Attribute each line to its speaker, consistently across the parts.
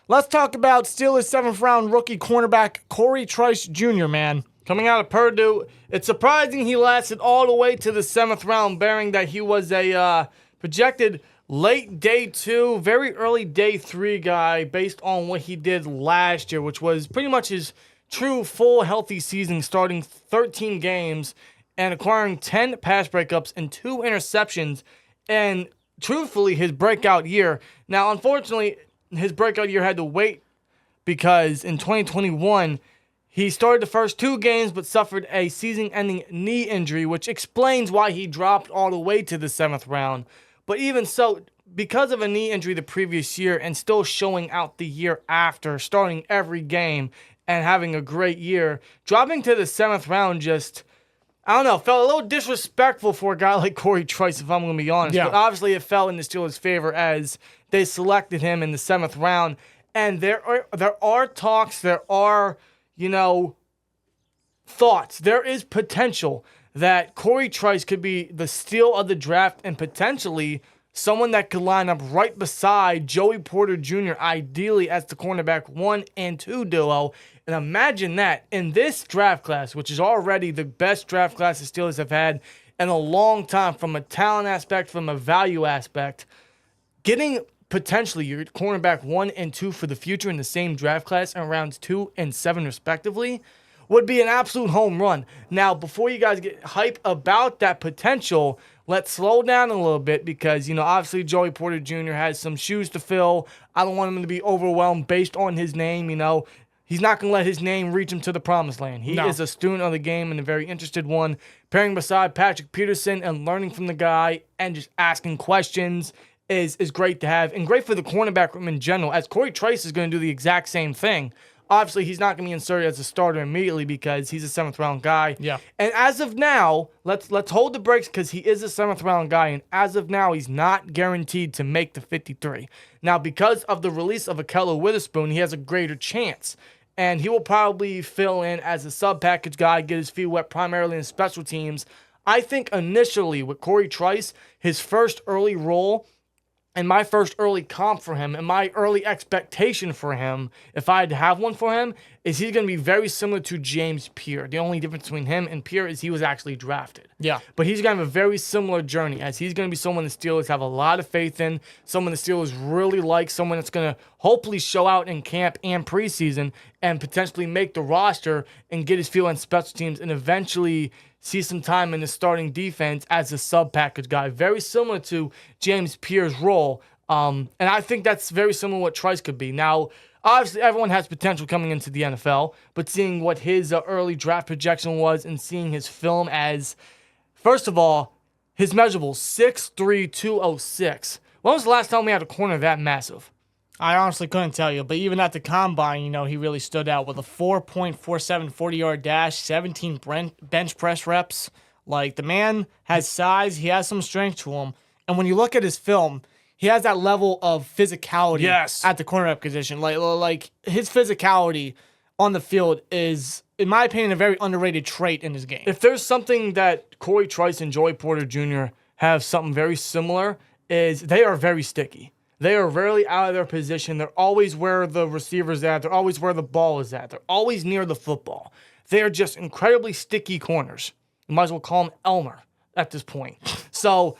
Speaker 1: Let's talk about Steelers 7th round rookie cornerback Cory Trice Jr., man.
Speaker 2: Coming out of Purdue, it's surprising he lasted all the way to the 7th round, bearing that he was a projected late day 2, very early day 3 guy based on what he did last year, which was pretty much his true full healthy season, starting 13 games and acquiring 10 pass breakups and 2 interceptions, and truthfully his breakout year. Now, unfortunately, his breakout year had to wait because in 2021, he started the first 2 games but suffered a season-ending knee injury, which explains why he dropped all the way to the 7th round. But even so, because of a knee injury the previous year and still showing out the year after, starting every game and having a great year, dropping to the 7th round just, I don't know, felt a little disrespectful for a guy like Cory Trice, if I'm going to be honest.
Speaker 1: Yeah.
Speaker 2: But obviously it fell in the Steelers' favor as they selected him in the 7th round. And there are talks, there are, thoughts. There is potential that Cory Trice could be the steal of the draft and potentially someone that could line up right beside Joey Porter Jr., ideally as the cornerback 1 and 2 duo. And imagine that in this draft class, which is already the best draft class the Steelers have had in a long time from a talent aspect, from a value aspect, getting potentially your cornerback 1 and 2 for the future in the same draft class in rounds 2 and 7 respectively would be an absolute home run. Now, before you guys get hype about that potential, let's slow down a little bit because, obviously Joey Porter Jr. has some shoes to fill. I don't want him to be overwhelmed based on his name, He's not going to let his name reach him to the promised land. He is a student of the game and a very interested one. Pairing beside Patrick Peterson and learning from the guy and just asking questions is great to have and great for the cornerback room in general, as Cory Trice is going to do the exact same thing. Obviously, he's not going to be inserted as a starter immediately because he's a 7th round guy.
Speaker 1: Yeah.
Speaker 2: And as of now, let's hold the brakes because he is a 7th round guy. And as of now, he's not guaranteed to make the 53. Now, because of the release of Akello Witherspoon, he has a greater chance. And he will probably fill in as a sub-package guy, get his feet wet primarily in special teams. I think initially with Cory Trice, his first early role and my first early comp for him and my early expectation for him, if I had to have one for him, is he's going to be very similar to James Pierre. The only difference between him and Pierre is he was actually drafted.
Speaker 1: Yeah.
Speaker 2: But he's going to have a very similar journey, as he's going to be someone the Steelers have a lot of faith in, someone the Steelers really like, someone that's going to hopefully show out in camp and preseason and potentially make the roster and get his feel on special teams and eventually see some time in the starting defense as a sub-package guy, very similar to James Pierre's role. And I think that's very similar to what Trice could be. Now, obviously, everyone has potential coming into the NFL, but seeing what his early draft projection was and seeing his film as, first of all, his measurables, 6'3", 206. When was the last time we had a corner that massive?
Speaker 1: I honestly couldn't tell you, but even at the combine, he really stood out with a 4.47 40-yard dash, 17 bench press reps. Like, the man has size, he has some strength to him. And when you look at his film, he has that level of physicality at the cornerback position. Like his physicality on the field is, in my opinion, a very underrated trait in his game.
Speaker 2: If there's something that Cory Trice and Joey Porter Jr. have something very similar, is they are very sticky. They are rarely out of their position. They're always where the receiver's at. They're always where the ball is at. They're always near the football. They are just incredibly sticky corners. You might as well call him Elmer at this point. So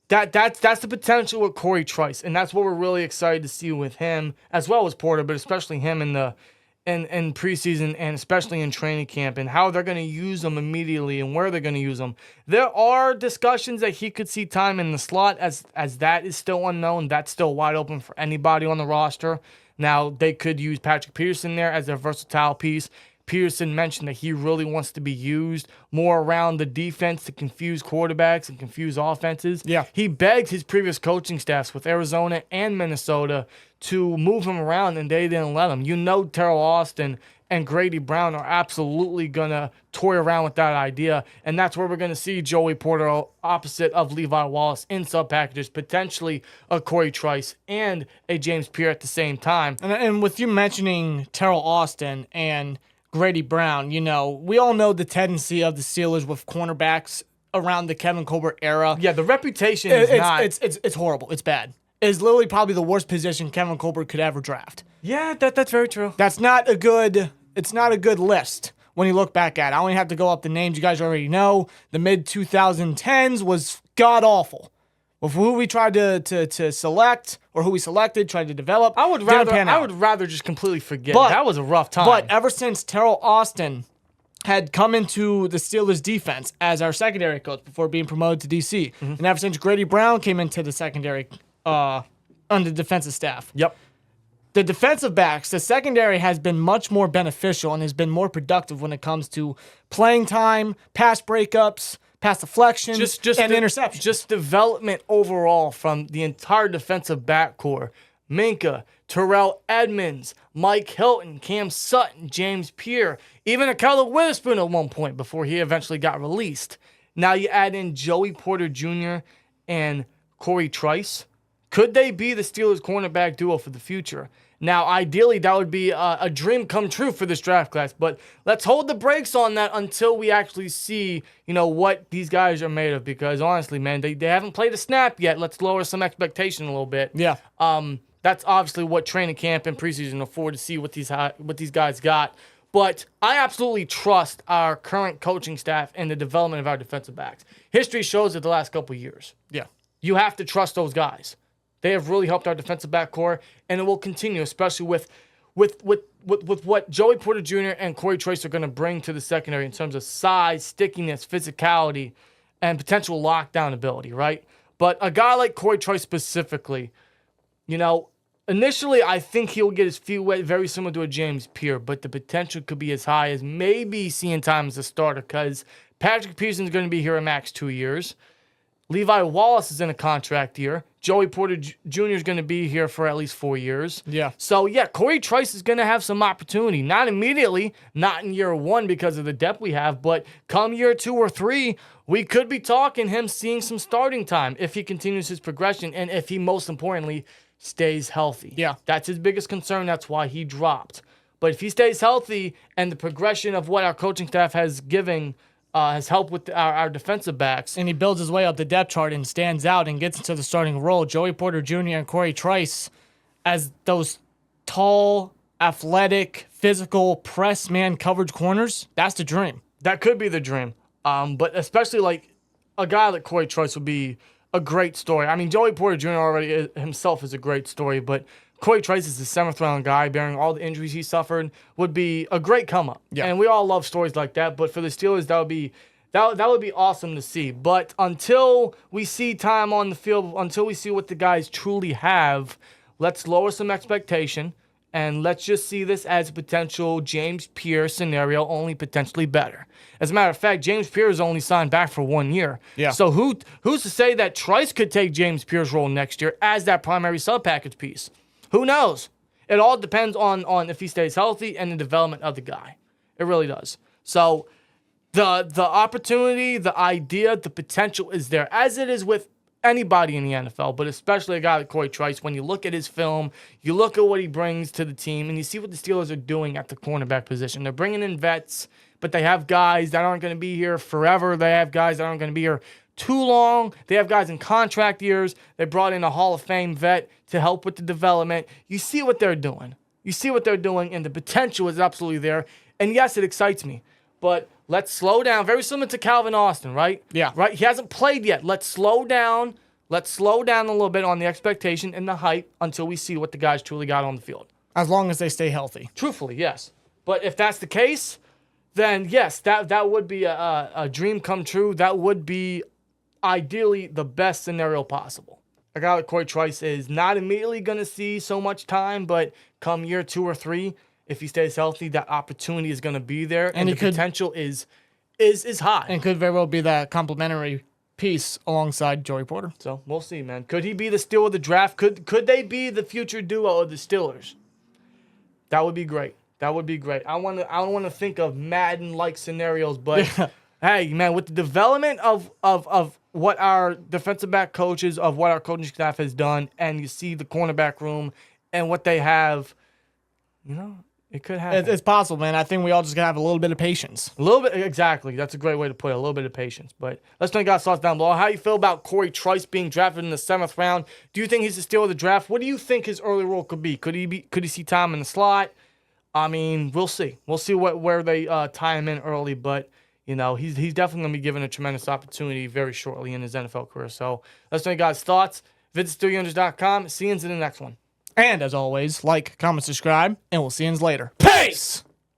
Speaker 2: that's the potential with Cory Trice, and that's what we're really excited to see with him, as well as Porter, but especially him in preseason and especially in training camp, and how they're going to use him immediately and where they're going to use him. There are discussions that he could see time in the slot, as that is still unknown. That's still wide open for anybody on the roster. Now, they could use Patrick Peterson there as a versatile piece. Peterson mentioned that he really wants to be used more around the defense to confuse quarterbacks and confuse offenses.
Speaker 1: Yeah.
Speaker 2: He begged his previous coaching staffs with Arizona and Minnesota to move him around, and they didn't let him. Terrell Austin and Grady Brown are absolutely going to toy around with that idea, and that's where we're going to see Joey Porter opposite of Levi Wallace in sub-packages, potentially a Cory Trice and a James Pierre at the same time.
Speaker 1: And with you mentioning Terrell Austin and Grady Brown, we all know the tendency of the Steelers with cornerbacks around the Kevin Colbert era.
Speaker 2: Yeah, the reputation is not...
Speaker 1: It's horrible. It's bad. It's literally probably the worst position Kevin Colbert could ever draft.
Speaker 2: Yeah, that's very true.
Speaker 1: It's not a good list when you look back at it. I only have to go up the names you guys already know. The mid-2010s was god-awful. With who we tried to select or who we selected, tried to develop,
Speaker 2: I would rather just completely forget. That was a rough time.
Speaker 1: But ever since Terrell Austin had come into the Steelers defense as our secondary coach before being promoted to DC, and ever since Grady Brown came into the secondary under the defensive staff.
Speaker 2: Yep.
Speaker 1: The defensive backs, the secondary has been much more beneficial and has been more productive when it comes to playing time, pass breakups, pass deflections, and interceptions.
Speaker 2: Just development overall from the entire defensive back core. Minka, Terrell Edmonds, Mike Hilton, Cam Sutton, James Pierre, even Akella Witherspoon at one point before he eventually got released. Now you add in Joey Porter Jr. and Cory Trice. Could they be the Steelers cornerback duo for the future? Now, ideally, that would be a dream come true for this draft class, but let's hold the brakes on that until we actually see, what these guys are made of, because honestly, man, they haven't played a snap yet. Let's lower some expectation a little bit.
Speaker 1: Yeah.
Speaker 2: That's obviously what training camp and preseason afford to see what these guys got. But I absolutely trust our current coaching staff and the development of our defensive backs. History shows it the last couple of years.
Speaker 1: Yeah.
Speaker 2: You have to trust those guys. They have really helped our defensive back core, and it will continue, especially with what Joey Porter Jr. and Cory Trice are going to bring to the secondary in terms of size, stickiness, physicality, and potential lockdown ability, right? But a guy like Cory Trice specifically, initially I think he'll get his feet wet, very similar to a James Pierre, but the potential could be as high as maybe seeing time as a starter, because Patrick Peterson is going to be here at max 2 years. Levi Wallace is in a contract year. Joey Porter Jr. is going to be here for at least 4 years.
Speaker 1: Yeah.
Speaker 2: So, Cory Trice is going to have some opportunity. Not immediately, not in year one because of the depth we have, but come year 2 or 3, we could be talking him seeing some starting time if he continues his progression and if he, most importantly, stays healthy.
Speaker 1: Yeah.
Speaker 2: That's his biggest concern. That's why he dropped. But if he stays healthy and the progression of what our coaching staff has helped with our defensive backs.
Speaker 1: And he builds his way up the depth chart and stands out and gets into the starting role. Joey Porter Jr. and Cory Trice as those tall, athletic, physical, press man coverage corners. That's the dream.
Speaker 2: That could be the dream. But especially like a guy like Cory Trice would be a great story. I mean, Joey Porter Jr. already himself is a great story, but Cory Trice is the 7th round guy, bearing all the injuries he suffered, would be a great come up.
Speaker 1: Yeah.
Speaker 2: And we all love stories like that. But for the Steelers, that would be awesome to see. But until we see time on the field, until we see what the guys truly have, let's lower some expectation and let's just see this as a potential James Pierre scenario, only potentially better. As a matter of fact, James Pierre is only signed back for 1 year.
Speaker 1: Yeah.
Speaker 2: So who's to say that Trice could take James Pierre's role next year as that primary sub-package piece? Who knows? It all depends on if he stays healthy and the development of the guy. It really does. So the opportunity, the idea, the potential is there, as it is with anybody in the NFL, but especially a guy like Cory Trice. When you look at his film, you look at what he brings to the team, and you see what the Steelers are doing at the cornerback position. They're bringing in vets, but they have guys that aren't going to be here forever. They have guys that aren't going to be here too long. They have guys in contract years. They brought in a Hall of Fame vet to help with the development. You see what they're doing. And the potential is absolutely there. And yes, it excites me. But let's slow down. Very similar to Calvin Austin, right?
Speaker 1: Yeah.
Speaker 2: Right? He hasn't played yet. Let's slow down. Let's slow down a little bit on the expectation and the hype until we see what the guys truly got on the field.
Speaker 1: As long as they stay healthy.
Speaker 2: Truthfully, yes. But if that's the case, then yes, that would be a dream come true. That would be ideally the best scenario possible. A guy like Cory Trice is not immediately going to see so much time, but come year 2 or 3, if he stays healthy, that opportunity is going to be there, and the potential is high.
Speaker 1: And could very well be that complementary piece alongside Joey Porter.
Speaker 2: So we'll see, man. Could he be the steal of the draft? Could they be the future duo of the Steelers? That would be great. I don't want to think of Madden-like scenarios, but hey, man, with the development of what our defensive back coaches, of what our coaching staff has done, and you see the cornerback room and what they have, It could happen.
Speaker 1: It's possible, man. I think we all just got to have a little bit of patience.
Speaker 2: A little bit, exactly. That's a great way to put it. A little bit of patience. But let's know your guys' thoughts down below. How you feel about Cory Trice being drafted in the 7th round? Do you think he's the steal of the draft? What do you think his early role could be? Could he see time in the slot? I mean, we'll see. We'll see where they tie him in early. But you know, he's definitely gonna be given a tremendous opportunity very shortly in his NFL career. So let's know your guys' thoughts. Visit SteelTwins.com. See you in the next one.
Speaker 1: And as always, like, comment, subscribe, and we'll see you later. Peace!